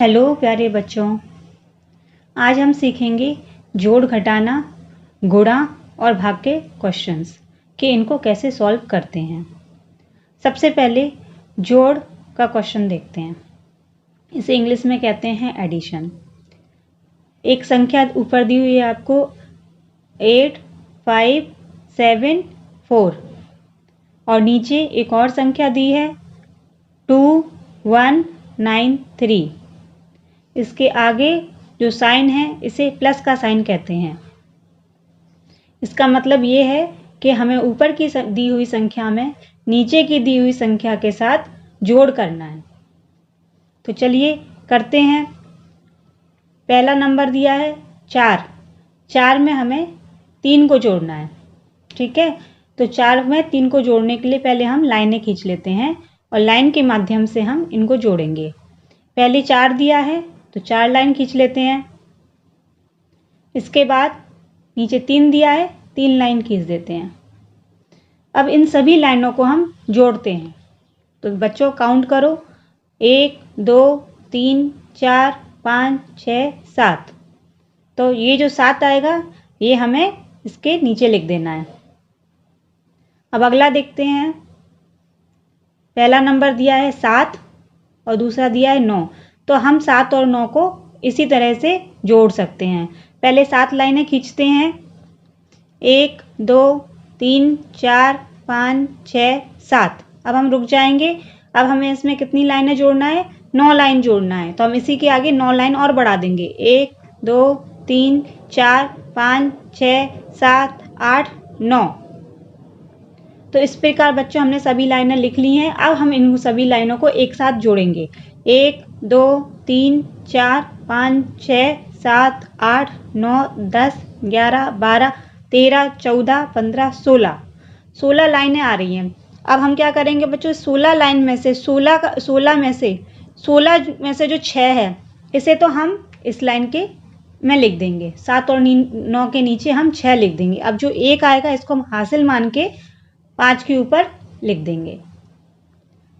Hello प्यारे बच्चों, आज हम सीखेंगे जोड़ घटाना, गुणा और भाग के क्वेश्चंस कि इनको कैसे सॉल्व करते हैं। सबसे पहले जोड़ का क्वेश्चन देखते हैं। इसे इंग्लिश में कहते हैं एडिशन। एक संख्या ऊपर दी हुई है आपको 8, 5, 7, 4 और नीचे एक और संख्या दी है 2, 1, 9, 3। इसके आगे जो साइन है इसे प्लस का साइन कहते हैं। इसका मतलब ये है कि हमें ऊपर की दी हुई संख्या में नीचे की दी हुई संख्या के साथ जोड़ करना है। तो चलिए करते हैं। पहला नंबर दिया है 4। 4 में हमें 3 को जोड़ना है। ठीक है, तो 4 में 3 को जोड़ने के लिए पहले हम लाइनें खींच लेते हैं और लाइन के माध्यम से हम इनको जोड़ेंगे। पहले 4 दिया है तो 4 लाइन खींच लेते हैं। इसके बाद नीचे 3 दिया है, 3 लाइन खींच देते हैं। अब इन सभी लाइनों को हम जोड़ते हैं। तो बच्चों काउंट करो, 1, 2, 3, 4, 5, 6, 7। तो ये जो 7 आएगा ये हमें इसके नीचे लिख देना है। अब अगला देखते हैं। पहला नंबर दिया है 7 और दूसरा दिया है 9। तो हम 7 और 9 को इसी तरह से जोड़ सकते हैं। पहले 7 लाइनें खींचते हैं। 1, 2, 3, 4, 5, 6, 7। अब हम रुक जाएंगे। अब हमें इसमें कितनी लाइनें जोड़ना है? 9 लाइन जोड़ना है। तो हम इसी के आगे 9 लाइन और बढ़ा देंगे। 1, 2, 3, 4, 5, 6, 7, 8, 9। तो इस प्रकार बच्चों हमने सभी लाइनें लिख ली हैं। अब हम इन सभी लाइनों को एक साथ जोड़ेंगे। 1, 2, 3, 4, 5, 6, 7, 8, 9, 10, 11, 12, 13, 14, 15, 16। 16 लाइनें आ रही हैं। अब हम क्या करेंगे बच्चों? 16 लाइन में से 16 में से जो 6 है इसे तो हम इस लाइन के में लिख देंगे। 7 और 9 के नीचे हम 6 लिख देंगे। अब जो 1 आएगा इसको हम हासिल मान के 5 के ऊपर लिख देंगे।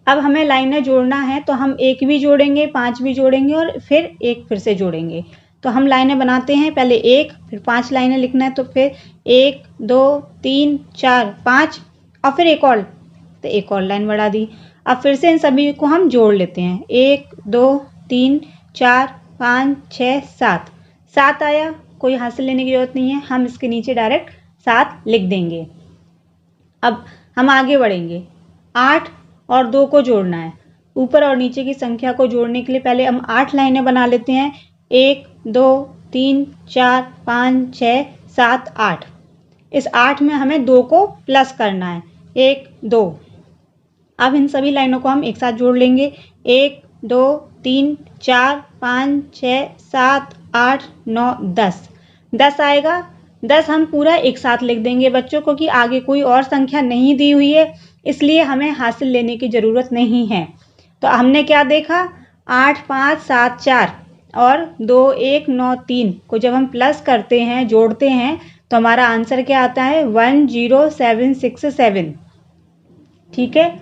अब हमें लाइनें जोड़ना है तो हम 1 भी जोड़ेंगे, 5 भी जोड़ेंगे और फिर 1 फिर से जोड़ेंगे। तो हम लाइनें बनाते हैं। पहले 1 फिर 5 लाइनें लिखना है। तो फिर 1, 2, 3, 4, 5 और फिर एक और, तो एक और लाइन बढ़ा दी। अब फिर से इन सभी को हम जोड़ लेते हैं। 1, 2, 3, 4, 5, 6, 7। 7 आया, कोई हासिल लेने की जरूरत नहीं है। हम इसके नीचे डायरेक्ट 7 लिख देंगे। अब हम आगे बढ़ेंगे। 8 और 2 को जोड़ना है। ऊपर और नीचे की संख्या को जोड़ने के लिए पहले हम 8 लाइनें बना लेते हैं। 1, 2, 3, 4, 5, 6, 7, 8। इस 8 में हमें 2 को प्लस करना है। 1, 2। अब इन सभी लाइनों को हम एक साथ जोड़ लेंगे। 1, 2, 3, 4, 5, 6, 7, 8, 9, 10। 10 आएगा। 10 हम पूरा एक साथ लिख देंगे बच्चों, क्योंकि आगे कोई और संख्या नहीं दी हुई है, इसलिए हमें हासिल लेने की ज़रूरत नहीं है। तो हमने क्या देखा? 8, 5, 7, 4 और 2, 1, 9, 3 को जब हम प्लस करते हैं, जोड़ते हैं, तो हमारा आंसर क्या आता है? 10767। ठीक है,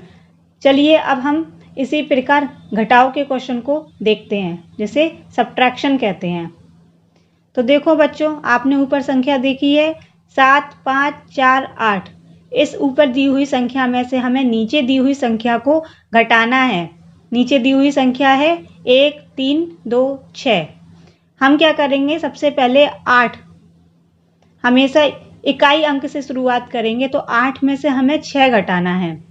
चलिए अब हम इसी प्रकार घटाव के क्वेश्चन को देखते हैं, जिसे सब्ट्रैक्शन कहते हैं। तो देखो बच्चों, आपने ऊपर संख्या देखी है 7, 5, 4, 8। इस ऊपर दी हुई संख्या में से हमें नीचे दी हुई संख्या को घटाना है। नीचे दी हुई संख्या है 1, 3, 2, 6। हम क्या करेंगे? सबसे पहले 8, हमेशा इकाई अंक से शुरुआत करेंगे, तो 8 में से हमें 6 घटाना है।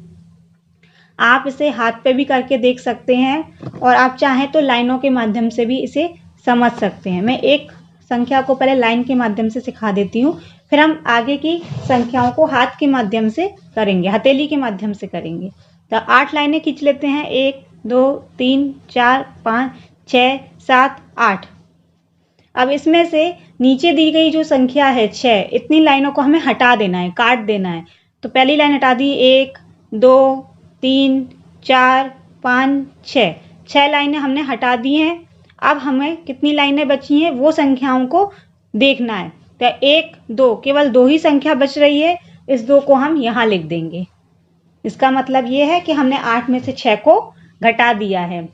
आप इसे हाथ पे भी करके देख सकते हैं और आप चाहें तो लाइनों के माध्यम से भी इसे समझ सकते हैं। मैं एक संख्या को पहले लाइन के माध्यम से सिखा देती हूँ, फिर हम आगे की संख्याओं को हाथ के माध्यम से करेंगे, हथेली के माध्यम से करेंगे। तो 8 लाइनें खींच लेते हैं। 1, 2, 3, 4, 5, 6, 7, 8। अब इसमें से नीचे दी गई जो संख्या है 6, इतनी लाइनों को हमें हटा देना है, काट देना है। तो पहली लाइन हटा दी। 1, 2, 3, 4, 5, 6। 6 लाइनें हमने हटा दी हैं। अब हमें कितनी लाइनें बची हैं वो संख्याओं को देखना है। तो 1, 2, केवल 2 ही संख्या बच रही है। इस 2 को हम यहाँ लिख देंगे। इसका मतलब ये है कि हमने 8 में से 6 को घटा दिया है।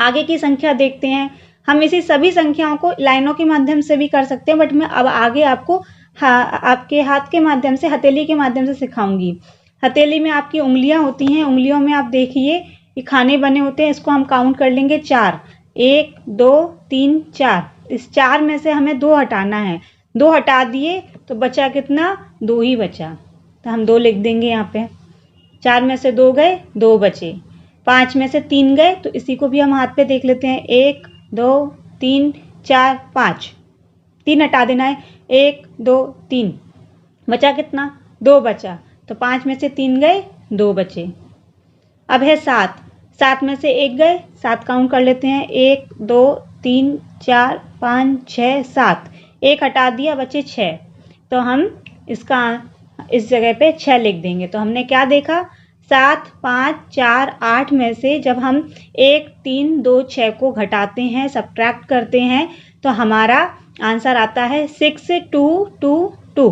आगे की संख्या देखते हैं। हम इसी सभी संख्याओं को लाइनों के माध्यम से भी कर सकते हैं, बट मैं अब आगे आपको आपके हाथ के माध्यम से, हथेली के माध्यम से सिखाऊंगी। हथेली में आपकी उंगलियां होती हैं, उंगलियों में आप देखिए ये खाने बने होते हैं, इसको हम काउंट कर लेंगे 4। 1 2 3 4। इस 4 में से हमें 2 हटाना है। 2 हटा दिए तो बचा कितना? 2 ही बचा, तो हम 2 लिख देंगे यहाँ पे। 4 में से 2 गए, 2 बचे। 5 में से 3 गए, तो इसी को भी हम हाथ पे देख लेते हैं। 1 2 3 4 5। 3 हटा देना है। 1 2 3, बचा कितना? 2 बचा, तो 5 में से 3 गए, 2 बचे। अब है 7। 7 में से 1 गए, 7 काउंट कर लेते हैं। 1 2 3 4 5 6 7। 1 हटा दिया, बचे 6, तो हम इसका इस जगह पे 6 लिख देंगे। तो हमने क्या देखा? 7 5 4 8 में से जब हम 1 3 2 6 को घटाते हैं, सब्ट्रैक्ट करते हैं, तो हमारा आंसर आता है 6 2 2 2।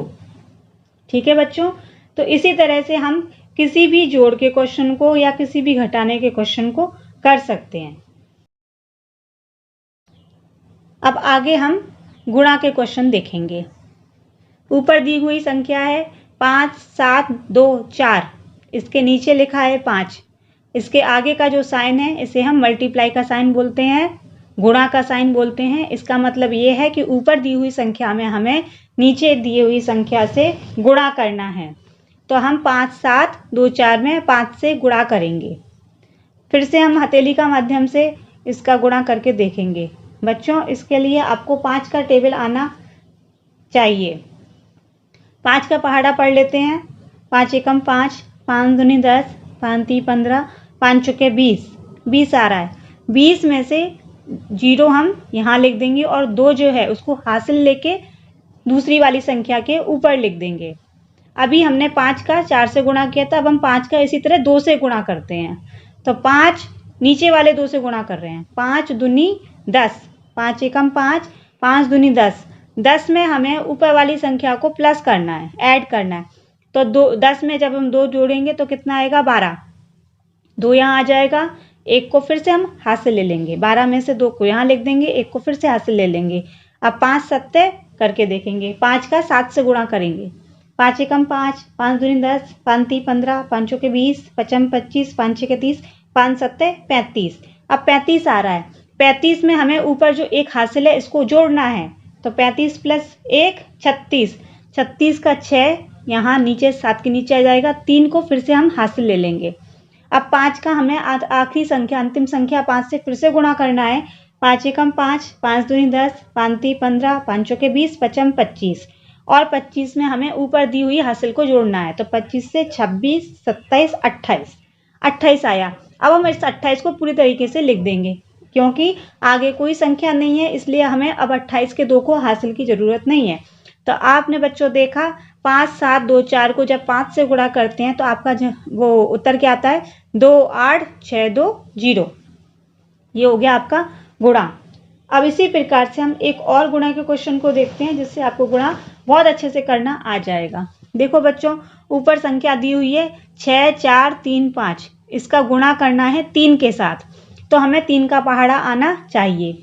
ठीक है बच्चों, तो इसी तरह से हम किसी भी जोड़ के क्वेश्चन को या किसी भी घटाने के क्वेश्चन को कर सकते हैं। अब आगे हम गुणा के क्वेश्चन देखेंगे। ऊपर दी हुई संख्या है 5 7 2 4, इसके नीचे लिखा है 5। इसके आगे का जो साइन है इसे हम मल्टीप्लाई का साइन बोलते हैं, गुणा का साइन बोलते हैं। इसका मतलब ये है कि ऊपर दी हुई संख्या में हमें नीचे दी हुई संख्या से गुणा करना है। तो हम 5 7 2 4 में 5 से गुणा करेंगे। फिर से हम हथेली का माध्यम से इसका गुणा करके देखेंगे। बच्चों, इसके लिए आपको 5 का टेबल आना चाहिए। 5 का पहाड़ा पढ़ लेते हैं। 5 एकम 5, 5 दूनी 10, 5 तीन 15, 5 चौके 20। 20 आ रहा है। 20 में से 0 हम यहाँ लिख देंगे और 2 जो है उसको हासिल लेके दूसरी वाली संख्या के ऊपर लिख देंगे। अभी हमने 5 का 4 से गुणा किया था, अब हम 5 का इसी तरह 2 से गुणा करते हैं। तो 5 नीचे वाले 2 से गुणा कर रहे हैं। 5 दूनी 10, 5 एकम 5, 5 दूनी 10। 10 में हमें ऊपर वाली संख्या को प्लस करना है, ऐड करना है। तो 10 में जब हम 2 जोड़ेंगे तो कितना आएगा? 12। 2 यहाँ आ जाएगा, 1 को फिर से हम हासिल ले लेंगे। 12 में से 2 को यहाँ लिख देंगे, 1 को फिर से हासिल ले लेंगे। अब 5 7 करके देखेंगे। 5 का 7 से गुणा करेंगे। 5 एकम 5, 5 दूनी 10, 5 तीन 15, 5 चौके 20, 5 25, 5 छके 30, 5 7 35। अब 35 आ रहा है। 35 में हमें ऊपर जो 1 हासिल है इसको जोड़ना है। तो 35 प्लस 1 36। 36 का 6 यहाँ नीचे 7 के नीचे आ जाएगा। 3 को फिर से हम हासिल ले लेंगे। अब 5 का हमें आखिरी संख्या, अंतिम संख्या 5 से फिर से गुणा करना है। 5 एकम 5, 5 दूनी 10, 5 तीन 15, 5 चौके 20, 5 25। और 25 में हमें ऊपर दी हुई हासिल को जोड़ना है। तो 25 से 26 27 28। 28 आया। अब हम इस 28 को पूरी तरीके से लिख देंगे, क्योंकि आगे कोई संख्या नहीं है, इसलिए हमें अब 28 के 2 को हासिल की जरूरत नहीं है। तो आपने बच्चों देखा 5 7 2 4 को जब 5 से गुणा करते हैं तो आपका वो उत्तर क्या आता है? 2 8 6 2 0। ये हो गया आपका गुणा। अब इसी प्रकार से हम एक और गुणा के क्वेश्चन को देखते हैं, जिससे आपको गुणा बहुत अच्छे से करना आ जाएगा। देखो बच्चों, ऊपर संख्या दी हुई है 6 4 3 5। इसका गुणा करना है 3 के साथ, तो हमें 3 का पहाड़ा आना चाहिए।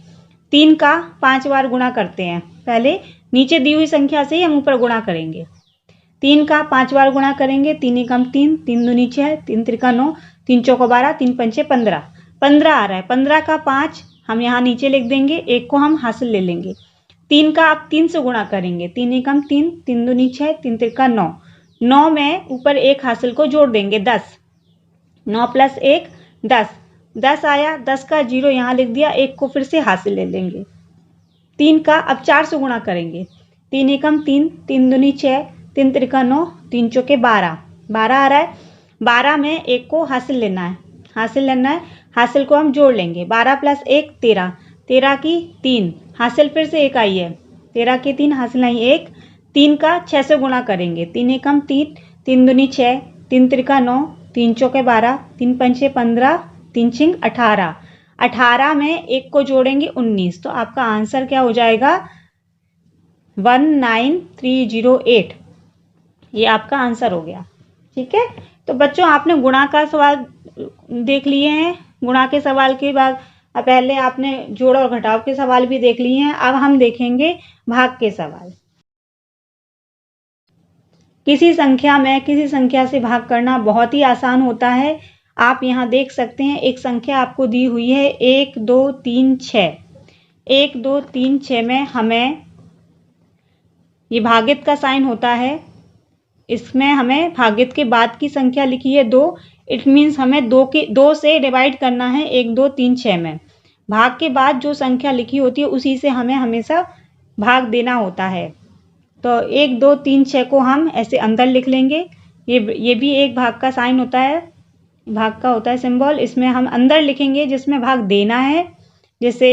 3 का 5 बार गुणा करते हैं। पहले नीचे दी हुई संख्या से ही हम ऊपर गुणा करेंगे। 3 का 5 बार गुणा करेंगे। 3 एकम 3, 3 दूनी 6, 3 त्रिका 9, 3 चौका 12, 3 पंचे 15। 15 आ रहा है। 15 का 5 हम यहाँ नीचे लिख देंगे, 1 को हम हासिल ले लेंगे। 3 का आप 3 से गुणा करेंगे। 3 एकम 3, 3 दूनी 6, 3 त्रिका 9। 9 में ऊपर 1 हासिल को जोड़ देंगे, 10। 9 प्लस 1 10। 10 आया। 10 का 0 यहाँ लिख दिया, 1 को फिर से हासिल ले लेंगे। 3 का अब 4 से गुणा करेंगे। 3 एकम 3, 3 दूनी 6, 3 त्रिका 9, 3 चौके 12। 12 आ रहा है। 12 में 1 को हासिल लेना है, हासिल को हम जोड़ लेंगे। 12 प्लस 1 13। 13 की 3 हासिल फिर से 1 आई है। 13 की 3 हासिल आई 1। 3 का 6 से गुणा करेंगे। 3 एकम 3, 3 दूनी 6, 3 त्रिका 9, 3 चौके 12, 3 पंचे 15, 3 छिंग 18। 18 में 1 को जोड़ेंगे 19। तो आपका आंसर क्या हो जाएगा? 19308। ये आपका आंसर हो गया। ठीक है, तो बच्चों आपने गुणा का सवाल देख लिए हैं। गुणा के सवाल के बाद अब पहले आपने जोड़ और घटाव के सवाल भी देख लिए हैं, अब हम देखेंगे भाग के सवाल। किसी संख्या में किसी संख्या से भाग करना बहुत ही आसान होता है। आप यहाँ देख सकते हैं एक संख्या आपको दी हुई है 1 2 3 6। 1 2 3 6 में हमें ये भागित का साइन होता है, इसमें हमें भागित के बाद की संख्या लिखी है 2। इट मीन्स हमें 2 से डिवाइड करना है 1 2 3 6 में। भाग के बाद जो संख्या लिखी होती है उसी से हमें हमेशा भाग देना होता है। तो 1 2 3 6 को हम ऐसे अंदर लिख लेंगे। ये भी एक भाग का साइन होता है, भाग का होता है सिंबल। इसमें हम अंदर लिखेंगे जिसमें भाग देना है, जैसे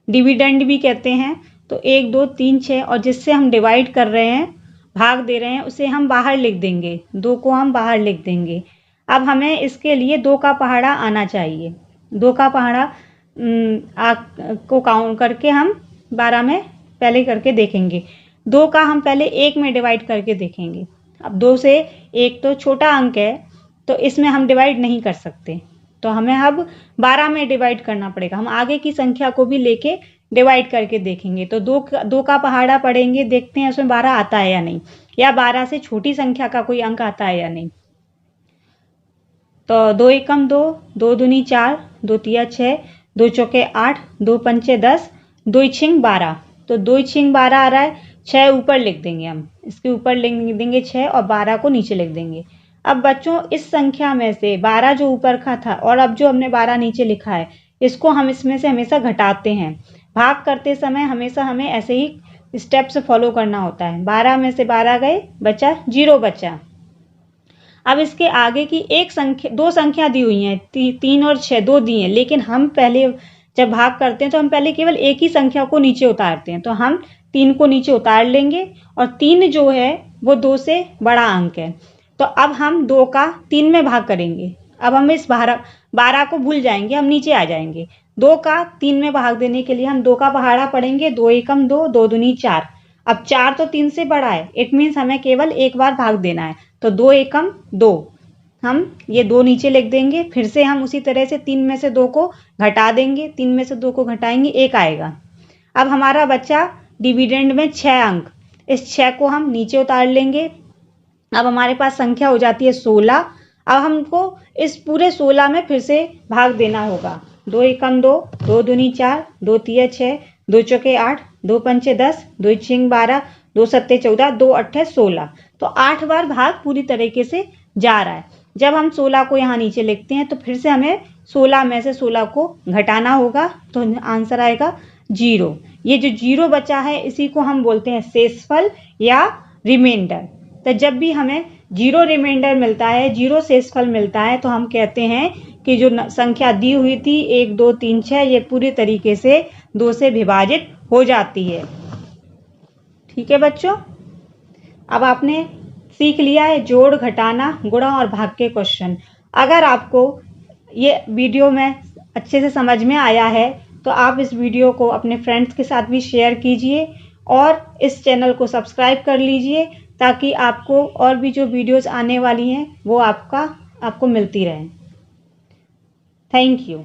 डिविडेंड भी कहते हैं। तो 1 2 3 6 और जिससे हम डिवाइड कर रहे हैं, भाग दे रहे हैं, उसे हम बाहर लिख देंगे, 2 को हम बाहर लिख देंगे। अब हमें इसके लिए 2 का पहाड़ा आना चाहिए। 2 का पहाड़ा को काउंट करके हम 12 में पहले करके देखेंगे। 2 का हम पहले 1 में डिवाइड करके देखेंगे। अब 2 से 1 तो छोटा अंक है, तो इसमें हम डिवाइड नहीं कर सकते, तो हमें अब 12 में डिवाइड करना पड़ेगा। हम आगे की संख्या को भी लेके डिवाइड करके देखेंगे। तो 2 का पहाड़ा पढ़ेंगे, देखते हैं उसमें 12 आता है या नहीं, या 12 से छोटी संख्या का कोई अंक आता है या नहीं। तो 2 एकम 2, 2 दूनी 4, 2 तिया 6, 2 चौके 8, 2 पंचे 10, 2 छिंग 12। तो 2 छिंग 12 आ रहा है, 6 ऊपर लिख देंगे, हम इसके ऊपर लिख देंगे 6 और 12 को नीचे लिख देंगे। अब बच्चों इस संख्या में से 12 जो ऊपर का था और अब जो हमने 12 नीचे लिखा है, इसको हम इसमें से हमेशा घटाते हैं। भाग करते समय हमेशा हमें ऐसे ही स्टेप्स फॉलो करना होता है। 12 में से 12 गए, बचा 0 बचा। अब इसके आगे की एक संख्या, 2 संख्या दी हुई हैं, 3 और 6, 2 दी हैं, लेकिन हम पहले जब भाग करते हैं तो हम पहले केवल एक ही संख्या को नीचे उतारते हैं। तो हम 3 को नीचे उतार लेंगे और 3 जो है वो 2 से बड़ा अंक है। तो अब हम 2 का 3 में भाग करेंगे। अब हम इस 12 को भूल जाएंगे, हम नीचे आ जाएंगे। 2 का 3 में भाग देने के लिए हम 2 का पहाड़ा पढ़ेंगे, 2 एकम 2, 2 दूनी 4। अब 4 तो 3 से बड़ा है, इट मीन्स हमें केवल एक बार भाग देना है। तो 2 एकम 2, हम ये 2 नीचे लिख देंगे। फिर से हम उसी तरह से 3 में से 2 को घटा देंगे, 3 में से 2 को घटाएंगे, 1 आएगा। अब हमारा बच्चा डिविडेंड में 6 अंक, इस 6 को हम नीचे उतार लेंगे। अब हमारे पास संख्या हो जाती है 16। अब हमको इस पूरे 16 में फिर से भाग देना होगा। 2 एकम 2, 2 दूनी 4, 2 तिया 6, 2 चौके 8, 2 पंचे 10, 2 छिंग 12, 2 सत्ते 14, 2 अट्ठे 16। तो 8 बार भाग पूरी तरीके से जा रहा है। जब हम 16 को यहाँ नीचे लिखते हैं तो फिर से हमें 16 में से 16 को घटाना होगा, तो आंसर आएगा 0। ये जो 0 बचा है इसी को हम बोलते हैं शेषफल या रिमाइंडर। तो जब भी हमें 0 रिमाइंडर मिलता है, 0 शेषफल मिलता है, तो हम कहते हैं कि जो संख्या दी हुई थी 1 2 3 6, ये पूरी तरीके से 2 से विभाजित हो जाती है। ठीक है बच्चों, अब आपने सीख लिया है जोड़, घटाना, गुणा और भाग के क्वेश्चन। अगर आपको ये वीडियो में अच्छे से समझ में आया है तो आप इस वीडियो को अपने फ्रेंड्स के साथ भी शेयर कीजिए और इस चैनल को सब्सक्राइब कर लीजिए, ताकि आपको और भी जो वीडियोस आने वाली हैं वो आपको मिलती रहें। Thank you.